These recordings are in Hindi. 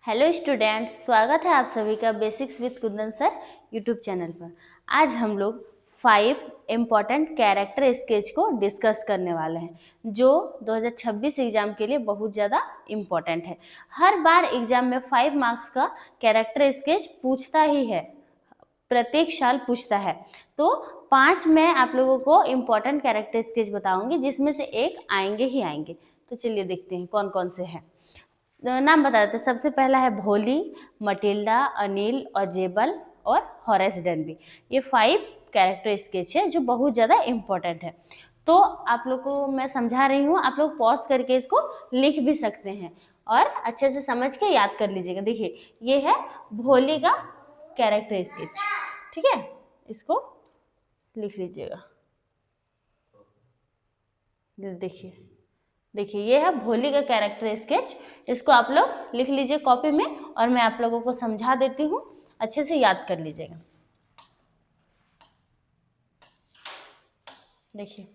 हेलो स्टूडेंट्स, स्वागत है आप सभी का basics with Kundan sir YouTube channel पर। आज हम लोग 5 इम्पॉर्टेंट कैरेक्टर स्केच को डिस्कस करने वाले हैं जो 2026 एग्जाम के लिए बहुत ज़्यादा इम्पॉर्टेंट है। हर बार एग्जाम में 5 मार्क्स का कैरेक्टर स्केच पूछता ही है, प्रत्येक साल पूछता है। तो 5 मैं आप लोगों को इम्पॉर्टेंट कैरेक्टर स्केच बताऊंगी जिसमें से एक आएंगे ही आएंगे। तो चलिए देखते हैं कौन कौन से हैं। नाम बता देते। सबसे पहला है भोली, मटिल्डा, अनिल, अजेबल और हॉरेस डनबी। ये 5 कैरेक्टर स्केच है जो बहुत ज़्यादा इम्पोर्टेंट है। तो आप लोग को मैं समझा रही हूँ, आप लोग पॉज करके इसको लिख भी सकते हैं और अच्छे से समझ के याद कर लीजिएगा। देखिए, ये है भोली का कैरेक्टर स्केच, ठीक है, इसको लिख लीजिएगा। देखिए ये है भोली का कैरेक्टर स्केच। इसको आप लोग लिख लीजिए कॉपी में और मैं आप लोगों को समझा देती हूँ, अच्छे से याद कर लीजिएगा। देखिए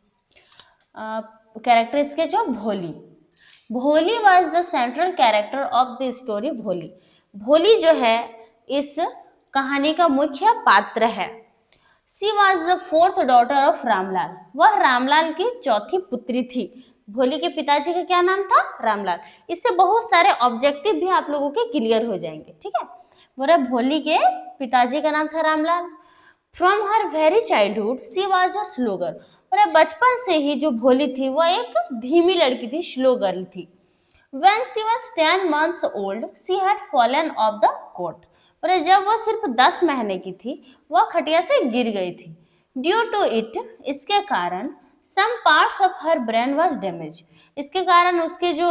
कैरेक्टर स्केच ऑफ भोली। भोली was the central character of the story भोली। भोली जो है इस कहानी का मुख्य पात्र है। She was the 4th daughter of Ramlal. वह रामलाल की चौथी पुत्री थी। भोली के पिताजी का क्या नाम था? रामलाल। इससे बहुत सारे ऑब्जेक्टिव भी आप लोगों के क्लियर हो जाएंगे, ठीक है। बोला भोली के पिताजी का नाम था Ramlal. From her very childhood she was a slow girl. बोला बचपन से ही जो भोली थी वह एक धीमी लड़की थी, स्लो गर्ल थी। When she was 10 months old, she had fallen off the cot. और जब वो सिर्फ 10 महीने की थी वह खटिया से गिर गई थी। ड्यू टू इट, इसके कारण some parts of her brain was damage. इसके कारण उसके जो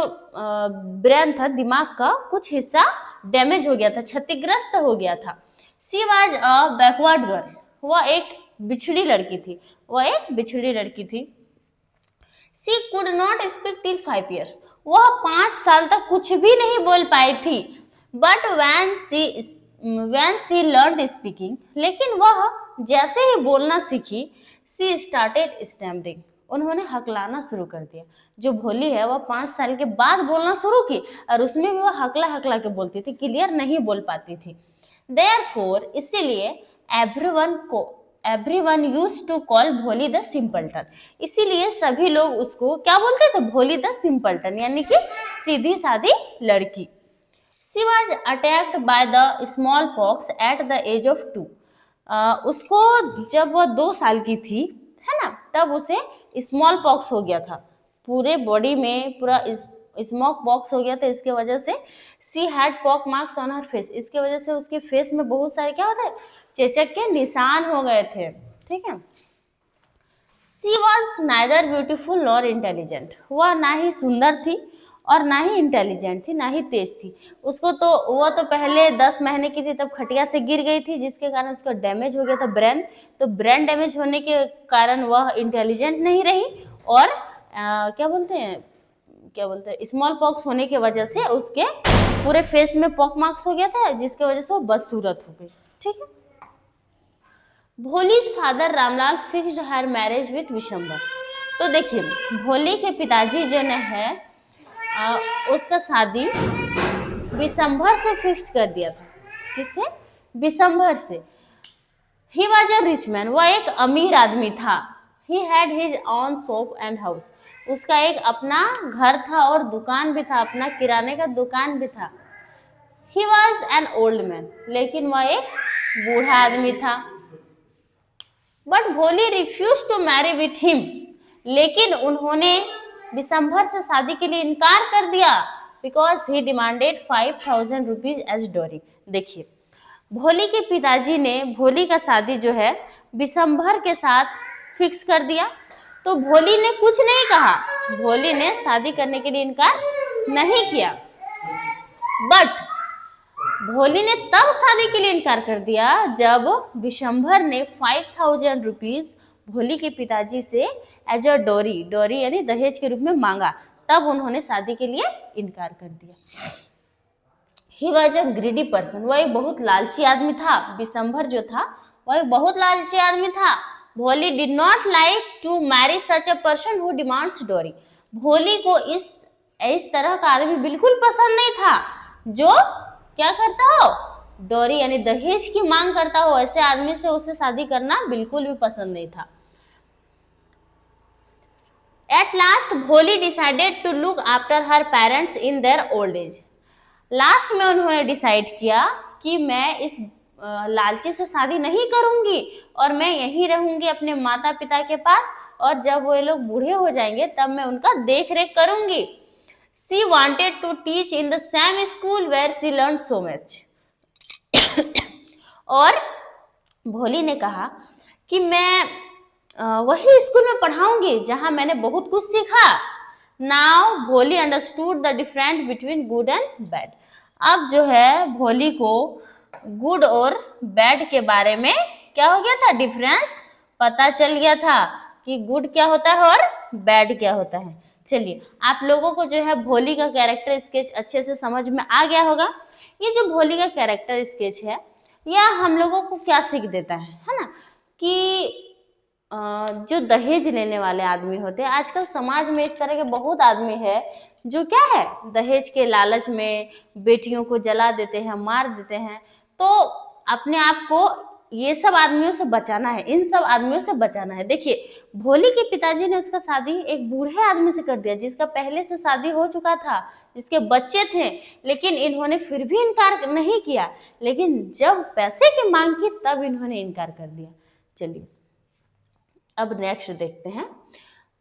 ब्रेन था, दिमाग का कुछ हिस्सा डैमेज हो गया था, क्षतिग्रस्त हो गया था। She was a backward girl. वह एक बिछड़ी लड़की थी, She could not speak till 5 years. वह 5 साल तक कुछ भी नहीं बोल पाई थी। But when she learned speaking, लेकिन वह जैसे ही बोलना सीखी, she started stammering. उन्होंने हकलाना शुरू कर दिया। जो भोली है वह 5 साल के बाद बोलना शुरू की और उसमें भी वह हकला हकला के बोलती थी, क्लियर नहीं बोल पाती थी। Therefore, इसीलिए everyone used to call भोली द सिंपलटन। इसीलिए सभी लोग उसको क्या बोलते थे? भोली द सिंपलटन, यानी कि सीधी सादी लड़की। She was attacked by the smallpox at the age of 2. उसको जब वह 2 साल की थी, है ना, तब उसे स्मॉल पॉक्स हो गया था, पूरे बॉडी में पूरा स्मॉक बॉक्स हो गया था। इसके वजह से she had pock marks on her face. इसके वजह से उसके फेस में बहुत सारे क्या होते हैं, चेचक के निशान हो गए थे, ठीक है। She was neither beautiful nor intelligent. वह ना ही सुंदर थी और ना ही इंटेलिजेंट थी, ना ही तेज थी। उसको तो वह तो पहले 10 महीने की थी तब खटिया से गिर गई थी, जिसके कारण उसका डैमेज हो गया था ब्रेन। तो ब्रेन डैमेज होने के कारण वह इंटेलिजेंट नहीं रही और क्या बोलते हैं स्मॉल पॉक्स होने की वजह से उसके पूरे फेस में पॉक मार्क्स हो गया था, जिसके वजह से वो बदसूरत हो गई, ठीक है। Bholi's father Ramlal fixed her marriage with Vishambar. तो देखिए भोली के पिताजी जो है उसका शादी विशंभर से फिक्स्ड कर दिया था। किससे? विशंभर से। ही वॉज अ रिच मैन। वह एक अमीर आदमी था। He had his own shop and house. उसका एक अपना घर था और दुकान भी था, अपना किराने का दुकान भी था। He was an old man. लेकिन वह एक बूढ़ा आदमी था। But भोली refused to marry with him. लेकिन उन्होंने विशंभर से शादी के लिए इनकार कर दिया because he demanded 5,000 rupees as dowry. देखिए भोली के पिताजी ने भोली का शादी जो है विशंभर के साथ फिक्स कर दिया। तो भोली ने कुछ नहीं कहा, भोली ने शादी करने के लिए इनकार नहीं किया। बट भोली ने तब शादी के लिए इनकार कर दिया जब विशंभर ने 5,000 रुपीज भोली के पिताजी से एज अ डोरी यानी दहेज के रूप में मांगा, तब उन्होंने शादी के लिए इनकार कर दिया। ही वॉज अ ग्रीडी पर्सन। वह एक बहुत लालची आदमी था। विशंभर जो था वह एक बहुत लालची आदमी था। Bholi did not like to marry such a person who demands dowry. Bholi को इस तरह का आदमी बिल्कुल पसंद नहीं था जो क्या करता हो, डोरी यानी दहेज की मांग करता हो, ऐसे आदमी से उसे शादी करना बिल्कुल भी पसंद नहीं था। At last Bholi decided to look after her parents in their old age. Last में उन्होंने डिसाइड किया कि मैं इस लालची से शादी नहीं करूंगी और मैं यहीं रहूंगी अपने माता पिता के पास, और जब वो लोग बूढ़े हो जाएंगे तब मैं उनका देख रेख करूंगी। She wanted to teach in the same school where she learned so much. और भोली ने कहा कि मैं वही स्कूल में पढ़ाऊंगी जहां मैंने बहुत कुछ सीखा। नाउ भोली understood the difference between good and bad. अब जो है भोली को गुड और बैड के बारे में क्या हो गया था, डिफरेंस पता चल गया था कि गुड क्या होता है और बैड क्या होता है। चलिए, आप लोगों को जो है भोली का कैरेक्टर स्केच अच्छे से समझ में आ गया होगा। ये जो भोली का कैरेक्टर स्केच है यह हम लोगों को क्या सीख देता है ना, कि जो दहेज लेने वाले आदमी होते हैं, आजकल समाज में इस तरह के बहुत आदमी है जो क्या है, दहेज के लालच में बेटियों को जला देते हैं, मार देते हैं। तो अपने आप को ये सब आदमियों से बचाना है, इन सब आदमियों से बचाना है। देखिए, भोली के पिताजी ने उसका शादी एक बूढ़े आदमी से कर दिया जिसका पहले से शादी हो चुका था, जिसके बच्चे थे, लेकिन इन्होंने फिर भी इनकार नहीं किया। लेकिन जब पैसे की मांग की तब इन्होंने इनकार कर दिया। चलिए, अब नेक्स्ट देखते हैं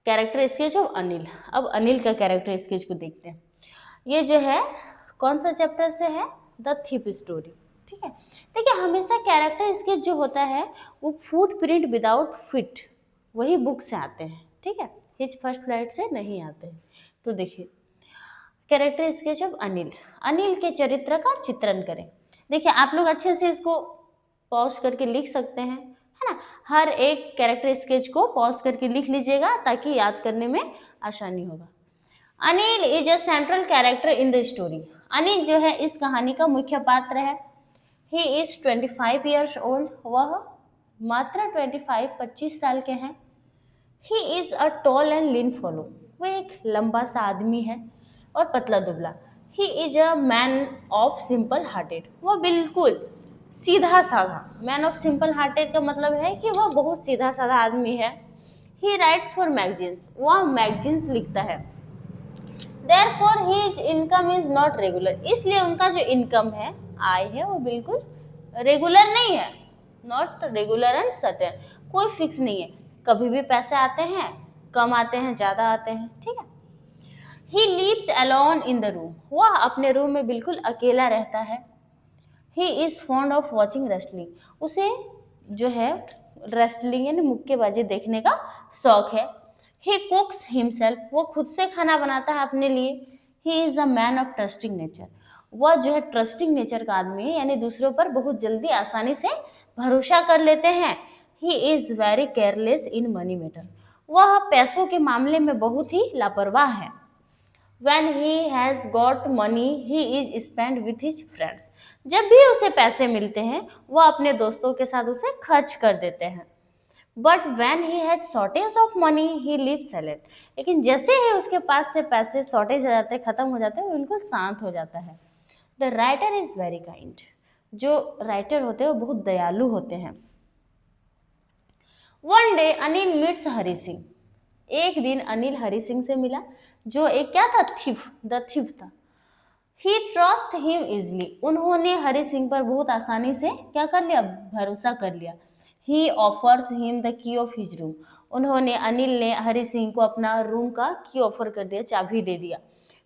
कैरेक्टर स्केच ऑफ अनिल। अब अनिल का कैरेक्टर स्केच को देखते हैं। ये जो है कौन सा चैप्टर से है, द थीफ स्टोरी। ठीक है, देखिए हमेशा कैरेक्टर स्केच जो होता है वो फुटप्रिंट विदाउट फिट वही बुक से आते हैं। ठीक है, हिच फर्स्ट फ्लाइट से नहीं आते हैं। तो देखिए character sketch of Anil. Anil के चरित्र का चित्रण करें। देखिए आप लोग अच्छे से इसको पॉज करके लिख सकते हैं, है ना। हर एक कैरेक्टर स्केच को पॉज करके लिख लीजिएगा ताकि याद करने में आसानी होगा। Anil is a central character in the story. Anil जो है इस कहानी का मुख्य पात्र है। He is 25 years old. वह मात्र 25 साल के हैं। He is a tall and lean follow. वह एक लंबा सा आदमी है और पतला दुबला। He is a man of simple hearted. वह बिल्कुल सीधा साधा, मैन ऑफ सिंपल हार्टेड का मतलब है कि वह बहुत सीधा साधा आदमी है। ही राइट्स फॉर मैगजीन्स। वह मैगजीन्स लिखता है। Therefore his income is not regular। इसलिए उनका जो इनकम है, आय है, वो बिल्कुल रेगुलर नहीं है। नॉट रेगुलर एंड सर्टेन, कोई फिक्स नहीं है। कभी भी पैसे आते हैं, कम आते हैं, ज्यादा आते हैं। ठीक है। He lives alone in the room. वह अपने रूम में बिल्कुल अकेला रहता है। He is fond of watching wrestling. उसे जो है रेस्टलिंग यानी मुक्केबाजी देखने का शौक है। ही कुक्स हिमसेल्फ। वो खुद से खाना बनाता है अपने लिए। He is a man of trusting nature. वह जो है ट्रस्टिंग नेचर का आदमी है, यानी दूसरों पर बहुत जल्दी आसानी से भरोसा कर लेते हैं। He is very careless in money matter. वह पैसों के मामले में बहुत ही लापरवाह है। When he has got money, he is spent with his friends। जब भी उसे पैसे मिलते हैं वह अपने दोस्तों के साथ उसे खर्च कर देते हैं। But when he has shortage of money, he lives silent। लेकिन जैसे ही उसके पास से पैसे शॉर्टेज हो जाते हैं, खत्म हो जाते हैं, वो बिल्कुल शांत हो जाता है। The writer is very kind। जो राइटर होते हैं वो बहुत दयालु होते हैं। One day Anil meets Hari Singh. एक दिन अनिल हरि सिंह से मिला जो एक क्या था, थीफ, द थीफ था। ही ट्रस्ट हिम इजली। उन्होंने हरि सिंह पर बहुत आसानी से क्या कर लिया, भरोसा कर लिया। He offers him the key of his room. उन्होंने अनिल ने हरि सिंह को अपना रूम का की ऑफर कर दिया, चाबी दे दिया।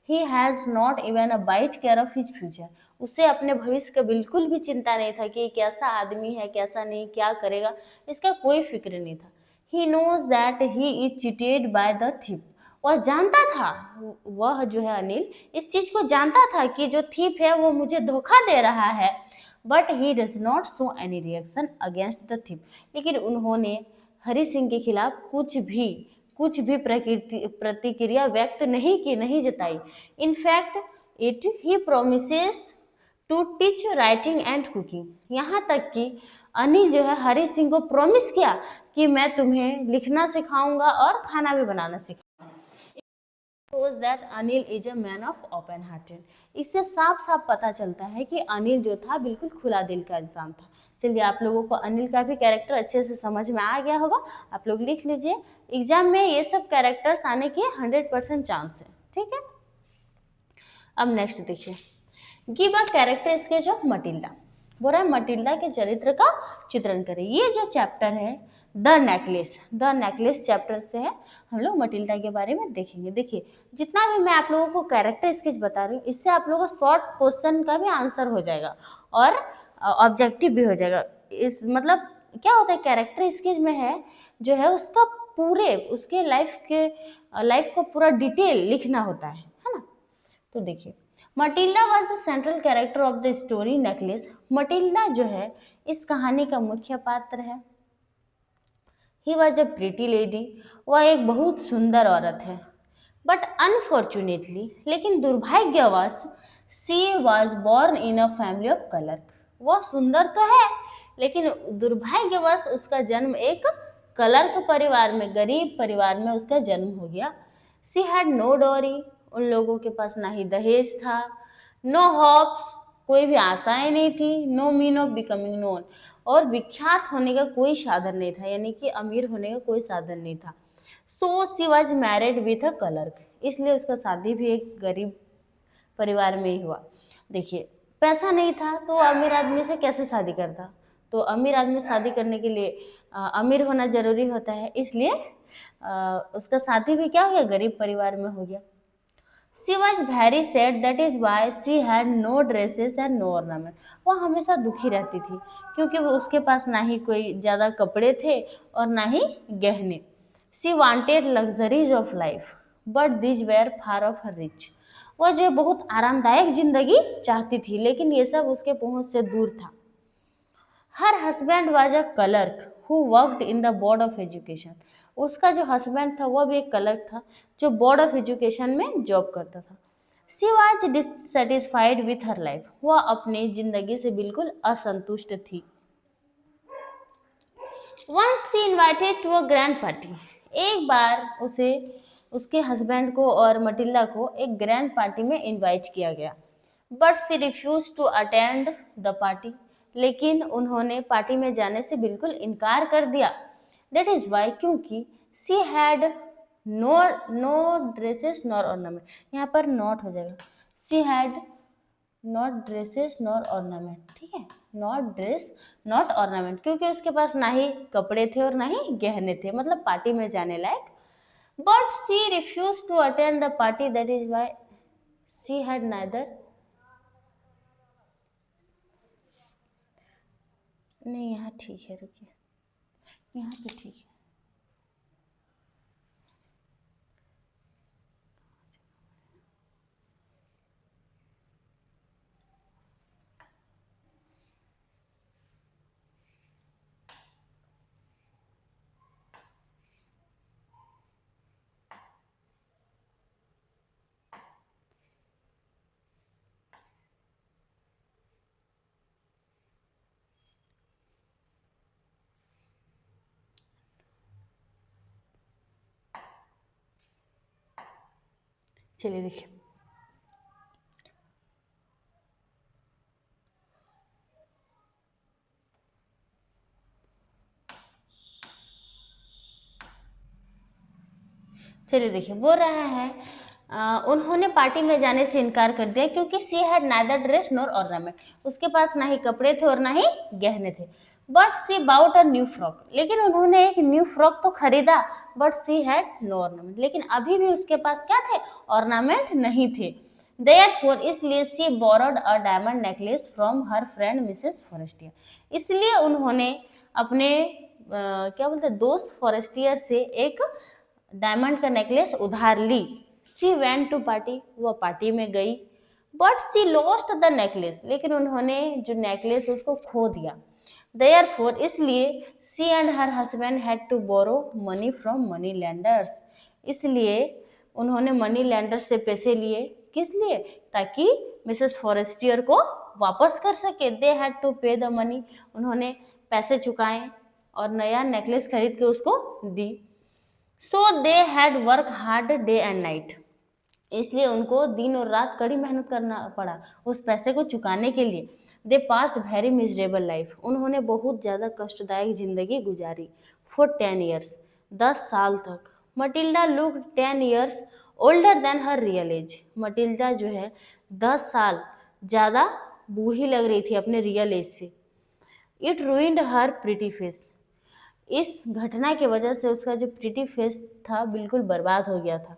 He has not even a bit care of his future. उसे अपने भविष्य का बिल्कुल भी चिंता नहीं था कि कैसा आदमी है, कैसा नहीं, क्या करेगा, इसका कोई फिक्र नहीं था। He knows that he is cheated by the thief. वह जानता था, वह जो है अनिल इस चीज को जानता था कि जो थीफ है वो मुझे धोखा दे रहा है। But he does not show any reaction against the thief. लेकिन उन्होंने हरि सिंह के खिलाफ कुछ भी प्रतिक्रिया व्यक्त नहीं की, नहीं जताई। In fact it he promises to teach writing and cooking. यहाँ तक कि अनिल जो है हरि सिंह को प्रॉमिस किया कि मैं तुम्हें लिखना सिखाऊंगा और खाना भी बनाना सिखाऊंगा। shows that Anil is a man of open hearted. इससे साफ साफ पता चलता है कि अनिल जो था बिल्कुल खुला दिल का इंसान था। चलिए, आप लोगों को अनिल का भी कैरेक्टर अच्छे से समझ में आ गया होगा, आप लोग लिख लीजिए। एग्जाम में ये सब कैरेक्टर्स आने के 100% चांस है, ठीक है। अब नेक्स्ट देखिए, give a character sketch of Matilda. बोल रहा है मटिल्डा के चरित्र का चित्रण करें। ये जो चैप्टर है द नेकलेस चैप्टर से है, हम लोग मटिल्डा के बारे में देखेंगे। देखिए, जितना भी मैं आप लोगों को कैरेक्टर स्केच बता रही हूँ, इससे आप लोगों का शॉर्ट क्वेश्चन का भी आंसर हो जाएगा और ऑब्जेक्टिव भी हो जाएगा। इस मतलब क्या होता है, कैरेक्टर स्केच में है जो है उसका पूरे उसके लाइफ को पूरा डिटेल लिखना होता है ना। तो देखिए, Matilda was the central character of the story necklace. Matilda जो है इस कहानी का मुख्य पात्र है। He was a pretty lady, वह एक बहुत सुंदर औरत है। बट अनफॉर्चुनेटली, लेकिन दुर्भाग्यवश, she was born in a family of colour. वह सुंदर तो है, लेकिन दुर्भाग्यवश उसका जन्म एक कलर्क परिवार में, गरीब परिवार में उसका जन्म हो गया। सी हैड नो डॉरी, उन लोगों के पास ना ही दहेज था, नो हॉप्स, कोई भी आशाएं नहीं थी, no mean of becoming known, और विख्यात होने का कोई साधन नहीं था, यानी कि अमीर होने का कोई साधन नहीं था। So she was married with a clerk, इसलिए उसका शादी भी एक गरीब परिवार में ही हुआ। देखिए, पैसा नहीं था तो अमीर आदमी से कैसे शादी करता, तो अमीर आदमी शादी करने के लिए अमीर होना जरूरी होता है, इसलिए उसका शादी भी क्या हो गया, गरीब परिवार में हो गया। She was very sad, that is why she had no dresses and no ornament. वह हमेशा दुखी रहती थी क्योंकि वो उसके पास ना ही कोई ज़्यादा कपड़े थे और ना ही गहने। She wanted luxuries of life, but these were far of her reach. वह जो बहुत आरामदायक जिंदगी चाहती थी, लेकिन ये सब उसके पहुंच से दूर था। Her husband was a clerk who worked in the board of education. उसका जो हस्बैंड था वह भी एक क्लर्क था जो बोर्ड ऑफ एजुकेशन में जॉब करता था। She was dissatisfied with her life, वह अपनी जिंदगी से बिल्कुल असंतुष्ट थी। Once she invited to a grand party, एक बार उसे उसके हस्बैंड को और मटिल्डा को एक ग्रैंड पार्टी में इनवाइट किया गया। But she refuse to attend the party, लेकिन उन्होंने पार्टी में जाने से बिल्कुल इनकार कर दिया। दैट इज वाई, क्योंकि she had no dresses nor ornament, यहाँ पर नॉट हो जाएगा, she had not dresses nor ornament, ठीक है, नॉट ड्रेस नॉट ऑर्नामेंट, क्योंकि उसके पास ना ही कपड़े थे और ना ही गहने थे, मतलब पार्टी में जाने लायक। But she refuse to attend the party, that is why she had neither, नहीं यहाँ ठीक है, रुकिए, यहाँ पे ठीक है। चलिए देखिए, बोल रहा है उन्होंने पार्टी में जाने से इनकार कर दिया क्योंकि she had neither dress nor ornament, उसके पास ना ही कपड़े थे और ना ही गहने थे। But she bought a new frock, लेकिन उन्होंने एक न्यू फ्रॉक तो खरीदा, but she had no ornament, लेकिन अभी भी उसके पास क्या थे, ऑर्नामेंट नहीं थे। देयरफॉर, इसलिए she borrowed a diamond necklace from her friend Mrs Forestier, इसलिए उन्होंने अपने क्या बोलते हैं, दोस्त फॉरेस्टियर से एक डायमंड का नेकलेस उधार ली। सी वेंट टू पार्टी, वह पार्टी में गई। But she lost the necklace, लेकिन उन्होंने जो नेकलेस उसको खो दिया। देयरफॉर, इसलिए she and her husband had to borrow money from money lenders, इसलिए उन्होंने मनी लैंडर्स से पैसे लिए, किस लिए, ताकि मिसेस फॉरेस्टियर को वापस कर सके। They had to pay the money, उन्होंने पैसे चुकाए और नया नेकलेस खरीद के उसको दी। So they had work hard day and night, इसलिए उनको दिन और रात कड़ी मेहनत करना पड़ा उस पैसे को चुकाने के लिए। दे पास्ट वेरी मिजरेबल लाइफ, उन्होंने बहुत ज़्यादा कष्टदायक जिंदगी गुजारी। फॉर 10 ईयर्स, 10 साल तक। Matilda look 10 years older than her real age, Matilda जो है 10 साल ज़्यादा बूढ़ी लग रही थी अपने रियल एज से। It ruined her pretty face, इस घटना की वजह से उसका जो प्रिटी फेस था बिल्कुल बर्बाद हो गया था।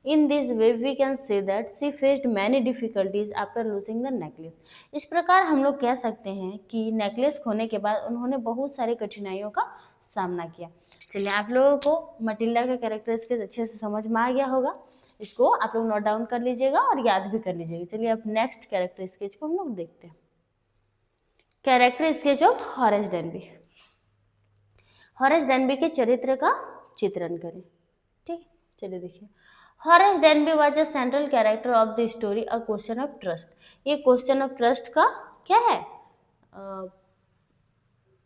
In this way we can say that she faced many difficulties after losing the necklace, इस प्रकार हम लोग कह सकते हैं कि नेकलेस खोने के बाद उन्होंने बहुत सारी कठिनाइयों का सामना किया। चलिए, आप लोगों को मटिल्डा का कैरेक्टर स्केच अच्छे से समझ में आ गया होगा, इसको आप लोग नोट डाउन कर लीजिएगा और याद भी कर लीजिएगा। चलिए अब नेक्स्ट कैरेक्टर स्केच को हम लोग देखते हैं। Character sketch of Horace Denby. Horace Denby के चरित्र का चित्रण करें। ठीक, चलिए देखिए। Horace Denby was a central character of the story a question of trust. ये क्वेश्चन ऑफ ट्रस्ट का क्या है,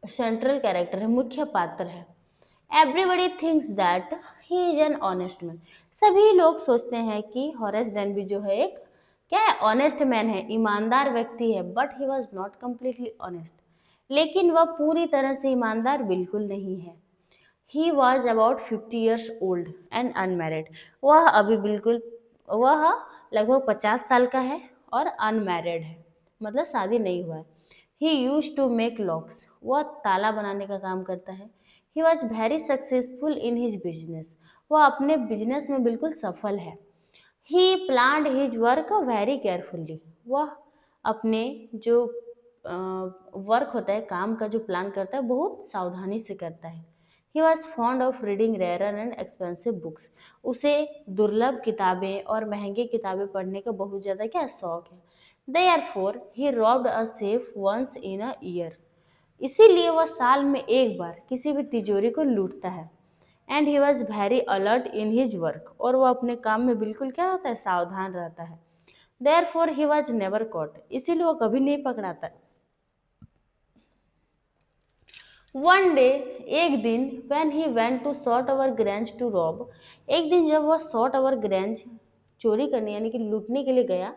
सेंट्रल कैरेक्टर है, मुख्य पात्र है। Everybody thinks that he is an honest man, सभी लोग सोचते हैं कि हॉरेस डेनबी जो है एक क्या है, ऑनेस्ट मैन है, ईमानदार व्यक्ति है। But he was not completely honest, लेकिन वह पूरी तरह से ईमानदार बिल्कुल नहीं है। He was about 50 years old and unmarried, वह लगभग 50 साल का है और अनमैरिड है, मतलब शादी नहीं हुआ है। He used to make locks, वह ताला बनाने का काम करता है। He was very successful in his business, वह अपने बिजनेस में बिल्कुल सफल है। He planned his work very carefully, वह अपने जो वर्क होता है, काम का जो प्लान करता है, बहुत सावधानी से करता है। He was fond of reading rare and expensive books, उसे दुर्लभ किताबें और महंगी किताबें पढ़ने का बहुत ज़्यादा क्या शौक है। Therefore he robbed a safe once in a year, इसीलिए वह साल में एक बार किसी भी तिजोरी को लूटता है। And he was very alert in his work, और वह अपने काम में बिल्कुल क्या होता है, सावधान रहता है। Therefore he was never caught, इसीलिए वह कभी नहीं पकड़ाता। वन डे, एक दिन, when he went to sort our Grange to rob, एक दिन जब वह sort our Grange चोरी करने यानी कि लूटने के लिए गया,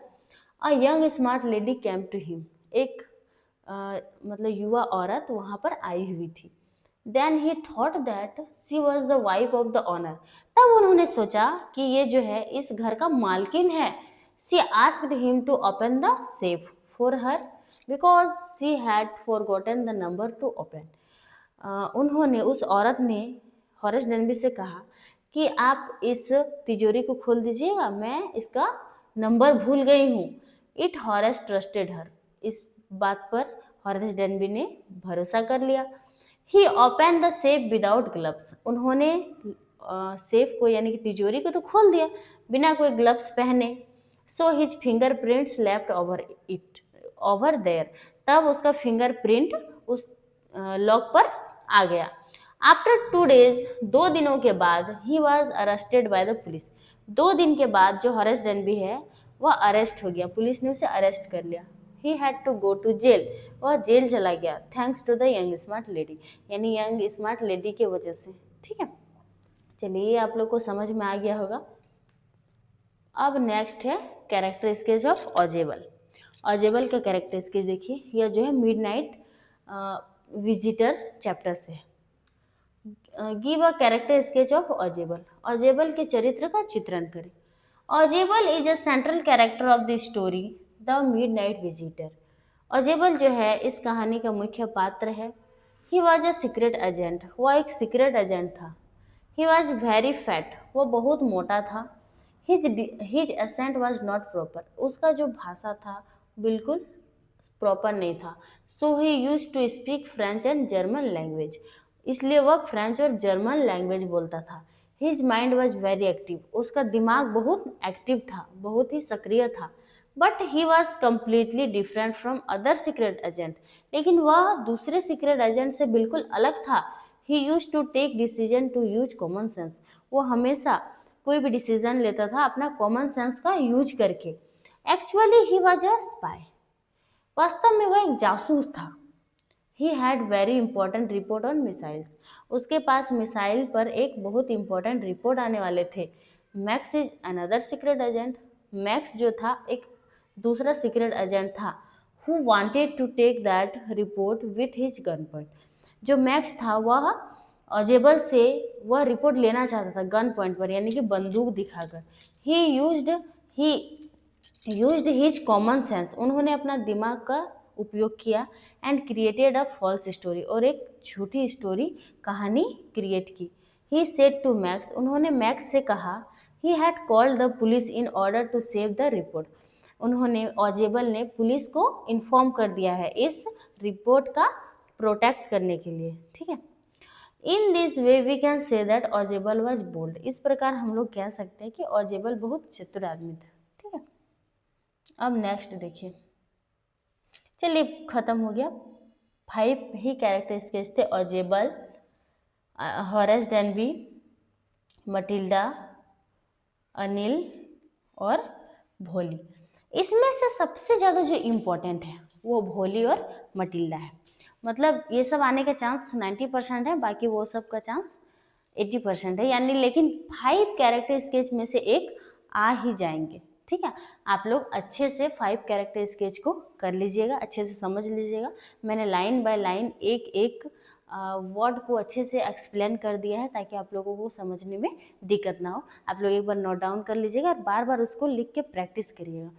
a young smart lady came to him, एक मतलब युवा औरत वहाँ पर आई हुई थी। Then he thought that she was the wife of the owner, तब उन्होंने सोचा कि ये जो है इस घर का मालकिन है। She asked him to open the safe for her because she had forgotten the number to open. उन्होंने, उस औरत ने हॉरेस डेनबी से कहा कि आप इस तिजोरी को खोल दीजिएगा, मैं इसका नंबर भूल गई हूँ। इट हॉरेस ट्रस्टेड हर, इस बात पर हॉरेस डेनबी ने भरोसा कर लिया। He open the safe without gloves, उन्होंने सेफ को यानी कि तिजोरी को तो खोल दिया बिना कोई ग्लव्स पहने। So his finger prints left over there, तब उसका फिंगर प्रिंट उस लॉक पर आ गया। आफ्टर 2 days, 2 दिनों के बाद, he was arrested by the police, 2 दिन के बाद जो हॉरेस डेनबी है वह अरेस्ट हो गया, पुलिस ने उसे अरेस्ट कर लिया। He had to go to jail, वह जेल चला गया। Thanks to the young smart lady, यानी यंग स्मार्ट लेडी की वजह से। ठीक है, चलिए ये आप लोग को समझ में आ गया होगा। अब नेक्स्ट है कैरेक्टर स्केच ऑफ ऑजेबल। ऑजेबल का कैरेक्टर स्केच देखिए, यह जो है मिडनाइट विजिटर चैप्टर से। Give a character sketch of ऑजेबल, ऑजेबल के चरित्र का चित्रण करें। ऑजेबल is a central character of the story the midnight visitor, ऑजेबल जो है इस कहानी का मुख्य पात्र है। He was a secret agent, वह एक सीक्रेट एजेंट था। ही वॉज वेरी फैट, वह बहुत मोटा था। His accent was not proper, उसका जो भाषा था बिल्कुल प्रॉपर नहीं था। So he used to speak French and German language, इसलिए वह फ्रेंच और जर्मन लैंग्वेज बोलता था। His mind was very active, उसका दिमाग बहुत एक्टिव था, बहुत ही सक्रिय था। But he was completely different from other secret agent, लेकिन वह दूसरे सीक्रेट एजेंट से बिल्कुल अलग था। He used to take decision to use common sense, वो हमेशा कोई भी डिसीजन लेता था अपना कॉमन सेंस का यूज करके। Actually he was a spy, वास्तव में वह एक जासूस था। He had very important report on missiles, उसके पास मिसाइल पर एक बहुत इंपॉर्टेंट रिपोर्ट आने वाले थे। Max is another secret agent, Max जो था एक दूसरा सीक्रेट एजेंट था who wanted to take that report with his gun point. जो मैक्स था वह ऑजेबल से वह रिपोर्ट लेना चाहता था गन पॉइंट पर, यानी कि बंदूक दिखाकर। ही यूज्ड हिज कॉमन सेंस, उन्होंने अपना दिमाग का उपयोग किया and created a false story, और एक झूठी स्टोरी कहानी क्रिएट की। ही सेड टू मैक्स, उन्होंने मैक्स से कहा he had called the police in order to save the report, उन्होंने ऑजेबल ने पुलिस को इन्फॉर्म कर दिया है इस रिपोर्ट का प्रोटेक्ट करने के लिए। ठीक है, in this way we can say that ऑजेबल वॉज बोल्ड, इस प्रकार हम लोग कह सकते हैं कि ऑजेबल बहुत चतुर आदमी था। ठीक है, अब नेक्स्ट देखिए, चलिए खत्म हो गया। 5 ही कैरेक्टर स्केच थे, ऑजेबल, हॉरेस डेनबी, मटिल्डा, अनिल और भोली। इसमें से सबसे ज़्यादा जो इम्पोर्टेंट है वो भोली और मटिल्डा है। मतलब ये सब आने का चांस 90% है, बाकी वो सब का चांस 80% है, यानी लेकिन 5 कैरेक्टर स्केच में से एक आ ही जाएंगे। ठीक है, आप लोग अच्छे से 5 कैरेक्टर स्केच को कर लीजिएगा, अच्छे से समझ लीजिएगा। मैंने लाइन बाय लाइन एक एक वर्ड को अच्छे से एक्सप्लेन कर दिया है ताकि आप लोगों को समझने में दिक्कत ना हो। आप लोग एक बार नोट डाउन कर लीजिएगा और बार बार उसको लिख के प्रैक्टिस करिएगा,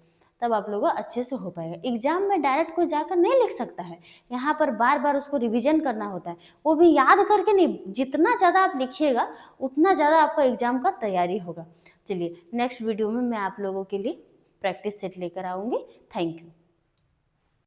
तब आप लोगों को अच्छे से हो पाएगा। एग्जाम में डायरेक्ट कोई जाकर नहीं लिख सकता है, यहाँ पर बार बार उसको रिवीजन करना होता है, वो भी याद करके नहीं। जितना ज़्यादा आप लिखिएगा उतना ज़्यादा आपका एग्जाम का तैयारी होगा। चलिए नेक्स्ट वीडियो में मैं आप लोगों के लिए प्रैक्टिस सेट लेकर आऊँगी। Thank you.